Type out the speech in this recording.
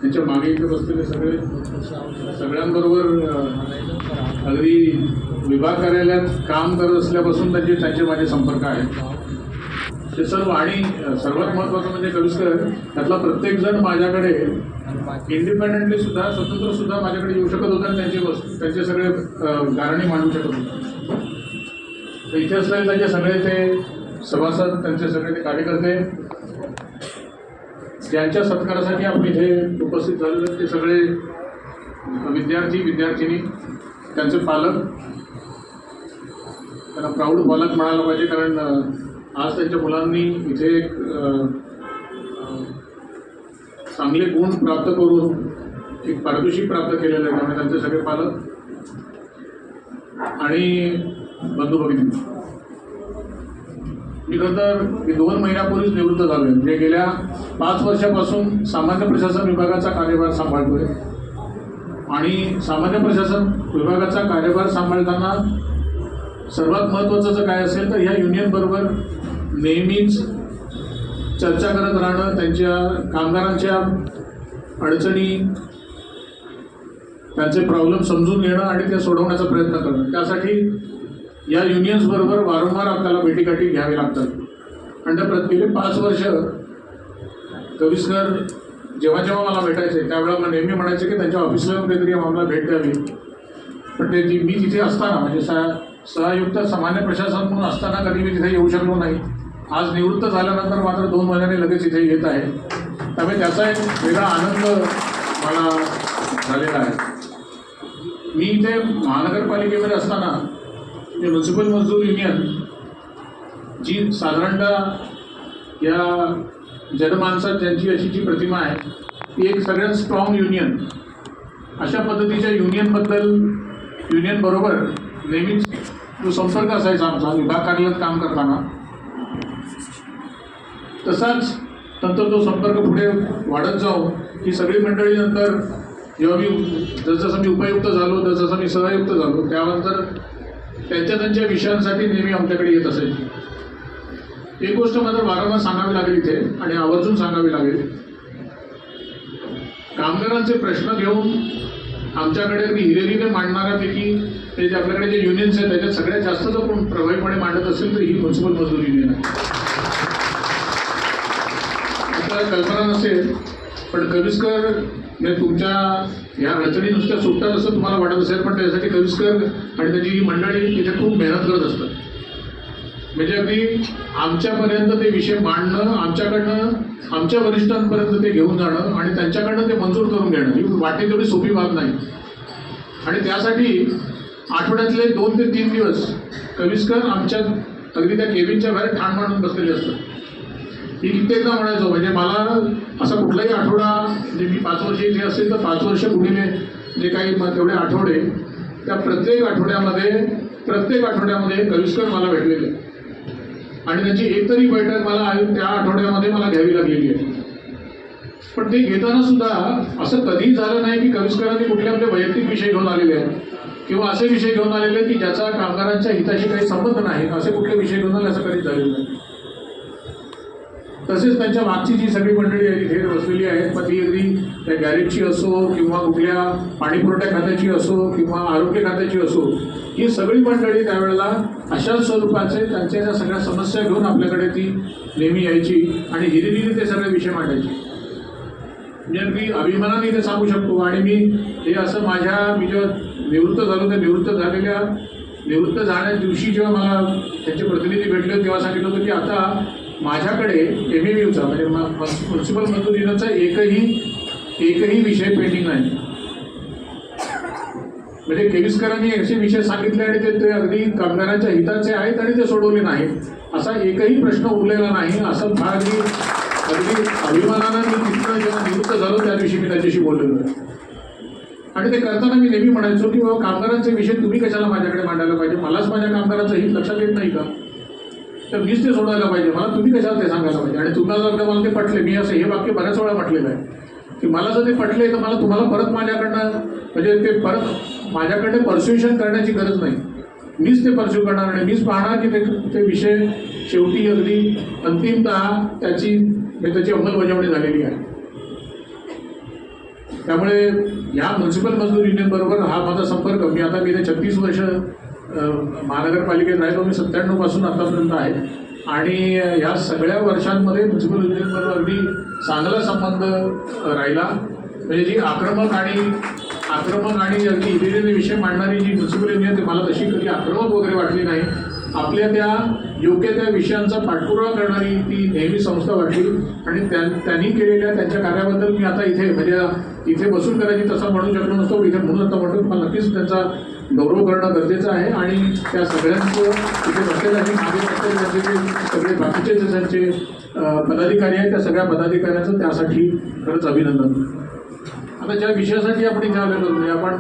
त्यांच्या मागे इथे बसलेले सगळ्यांबरोबर अगदी विभाग कार्यालयात काम करत असल्यापासून त्यांचे माझे संपर्क आहेत ते सर्व. आणि सर्वात महत्त्वाचं म्हणजे कविस्कर त्यातला प्रत्येकजण माझ्याकडे इंडिपेंडेंटली सुद्धा स्वतंत्र सुद्धा माझ्याकडे येऊ शकत होता आणि त्यांचे सगळे गारणी मांडू शकत होते. तर इथे असलेले त्यांचे सगळे ते सभासद, त्यांचे सगळे ते कार्यकर्ते ज्यांच्या सत्कारासाठी आपण इथे उपस्थित झालेलो ते सगळे विद्यार्थी विद्यार्थिनी, त्यांचे पालक, त्यांना प्राऊड पालक म्हणायला पाहिजे कारण आज त्यांच्या मुलांनी इथे एक चांगले गुण प्राप्त करून एक पारितोषिक प्राप्त केलेलं आहे. त्यामुळे त्यांचे सगळे पालक आणि बंधू भगिनी. मी खरं तर 2 महिन्यापूर्वीच निवृत्त झालो आहे. म्हणजे गेल्या 5 वर्षापासून सामान्य प्रशासन विभागाचा कार्यभार सांभाळतोय आणि सामान्य प्रशासन विभागाचा कार्यभार सांभाळताना सर्वात महत्त्वाचं जर काय असेल तर ह्या युनियनबरोबर नेहमीच चर्चा करत राहणं, त्यांच्या कामगारांच्या अडचणी, त्यांचे प्रॉब्लेम समजून घेणं आणि ते सोडवण्याचा प्रयत्न करणं. त्यासाठी या युनियन्सबरोबर वारंवार आपल्याला भेटीगाठी घ्यावी लागतात. आणि त्या गेले 5 वर्ष कविस्कर जेव्हा जेव्हा मला भेटायचे त्यावेळेला मला नेहमी म्हणायचे की त्यांच्या ऑफिसला कुठेतरी आम्हाला भेट द्यावी. पण ते मी तिथे असताना म्हणजे सहयुक्त सामान्य प्रशासन म्हणून असताना कधी मी तिथे येऊ शकलो नाही. आज निवृत्त झाल्यानंतर मात्र 2 महिन्याने लगेच इथे येत आहे. त्यामुळे त्याचा एक वेगळा आनंद मला झालेला आहे. मी इथे महानगरपालिकेमध्ये असताना म्युन्सिपल मजदूर युनियन जी साधारणतः या जनमानसात ज्यांची अशी जी प्रतिमा आहे ती एक सगळ्यात स्ट्रॉंग युनियन, अशा पद्धतीच्या युनियनबरोबर नेहमीच जो संपर्क असायचा आमचा विभाग कार्यालयात काम करताना, तसाच नंतर तो संपर्क पुढे वाढत जाऊन ही सगळी मंडळी नंतर जेव्हा मी जसजसं मी उपयुक्त झालो तसजसं मी सहयुक्त झालो त्यानंतर त्यांच्या विषयांसाठी नेहमी आमच्याकडे येत असायची. एक गोष्ट मात्र वारंवार सांगावी लागेल इथे आणि आवर्जून सांगावी लागेल, कामगारांचे प्रश्न घेऊन आमच्याकडे हिरेरीने मांडणाऱ्यापैकी ते जे आपल्याकडे जे युनियन्स आहेत त्याच्यात सगळ्यात जास्त जर कोण प्रभावीपणे मांडत असेल तर ही म्युन्सिपल मजदूर युनियन आहे. आपल्याला कल्पना नसेल पण कविस्कर म्हणजे तुमच्या ह्या अडचणी नुसत्या सुटतात असं तुम्हाला वाटत असेल, पण त्यासाठी कविस्कर आणि त्याची ही मंडळी तिथे खूप मेहनत करत असतात. म्हणजे अगदी आमच्यापर्यंत ते विषय मांडणं, आमच्याकडनं आमच्या वरिष्ठांपर्यंत ते घेऊन जाणं आणि त्यांच्याकडनं ते मंजूर करून घेणं ही वाटते तेवढी सोपी बाब नाही. आणि त्यासाठी आठवड्यातले 2 ते 3 दिवस कविस्कर आमच्या अगदी त्या केबिनच्या बाहेर ठाण मांडून बसलेले असतात. ही कित्येकदा म्हणायचो म्हणजे मला असा कुठलाही आठवडा म्हणजे मी 5 वर्ष इथे असेल तर 5 वर्ष गुणिले जे काही तेवढे आठवडे त्या प्रत्येक आठवड्यामध्ये कविस्कर मला भेटलेले आणि त्यांची एकतरी बैठक मला त्या आठवड्यामध्ये मला घ्यावी लागलेली आहे. पण ते घेताना सुद्धा असं कधीही झालं नाही की कविस्करांनी कुठले आपले वैयक्तिक विषय घेऊन आलेले आहेत किंवा असे विषय घेऊन आलेले की ज्याचा कामगारांच्या हिताशी काही संबंध नाही असे कुठले विषय घेऊन आले असं कधीच झालेलं नाही. तसेच त्यांच्या मागची जी सगळी मंडळी आहे इथे बसलेली आहेत, मग ती अगदी त्या गॅरेजची असो किंवा कुठल्या पाणीपुरवठा खात्याची असो किंवा आरोग्य खात्याची असो, ही सगळी मंडळी त्यावेळेला अशाच स्वरूपाचे त्यांच्या ज्या सगळ्या समस्या घेऊन आपल्याकडे ती नेहमी यायची आणि हिरिरीने ते सगळे विषय मांडायचे. म्हणजे मी अभिमानाने ते सांगू शकतो. आणि मी हे असं मी जेव्हा निवृत्त झालो त्या निवृत्त जाण्या दिवशी जेव्हा मला त्यांचे प्रतिनिधी भेटले तेव्हा सांगितलं होतं की आता माझ्याकडे MAVचा म्हणजे म्युन्सिपल मजदूर युनियनचा एकही विषय पेंडिंग नाही. म्हणजे केविस्करांनी असे विषय सांगितले आणि ते अगदी कामगारांच्या हिताचे आहेत आणि ते सोडवले नाहीत असा एकही प्रश्न उरलेला नाही. असं फार अगदी अभिमानानं मी तिथं जेव्हा निवृत्त झालो त्या दिवशी मी त्याच्याशी बोललेलो आहे. आणि ते करताना मी नेहमी म्हणायचो की बाबा कामगारांचे विषय तुम्ही कशाला माझ्याकडे मांडायला पाहिजे, मलाच माझ्या कामगारांचं हित लक्षात येत नाही का, तर मीच ते सोडायला पाहिजे, मला तुम्ही कशाला ते सांगायला पाहिजे. आणि तुम्हाला जर मला ते पटले, मी असं हे वाक्य बऱ्याच वेळा म्हटलेलं आहे की मला जर ते पटले तर तुम्हाला परत माझ्याकडनं म्हणजे ते परत माझ्याकडे परस्युएशन करण्याची गरज नाही. मीच ते परस्यू करणार आणि मीच पाहणार की ते विषय शेवटी अगदी अंतिमतः त्याची अंमलबजावणी झालेली आहे. त्यामुळे या म्युन्सिपल मजदूर युनियनबरोबर हा माझा संपर्क मी आता गेले 36 वर्ष महानगरपालिकेत राहिलो. मी 97 पासून आतापर्यंत आहे आणि ह्या सगळ्या वर्षांमध्ये म्युन्सिपल युनियनबरोबर अगदी चांगला संबंध राहिला. म्हणजे जी आक्रमक आणि अगदी इलेक्ट्रिक विषय मांडणारी जी म्युन्सिपल युनियन मला तशी कधी आक्रमक वगैरे वाटली नाही. आपल्या त्या योग्य त्या विषयांचा पाठपुरावा करणारी ती नेहमी संस्था वाटली आणि त्यांनी केलेल्या त्यांच्या कार्याबद्दल मी आता इथे बसून करायची तसं म्हणू शकलो नसतो. इथे म्हणून आता म्हणतो मला नक्कीच त्यांचा गौरव करणं गरजेचं आहे आणि त्या सगळ्यांचं इथे प्रत्येकाने मागे प्रत्येक जे सगळे बाकीचे जे त्यांचे पदाधिकारी आहेत त्या सगळ्या पदाधिकाऱ्यांचं त्यासाठी खरंच अभिनंदन. आता ज्या विषयासाठी आपण इथे आलेलो म्हणजे आपण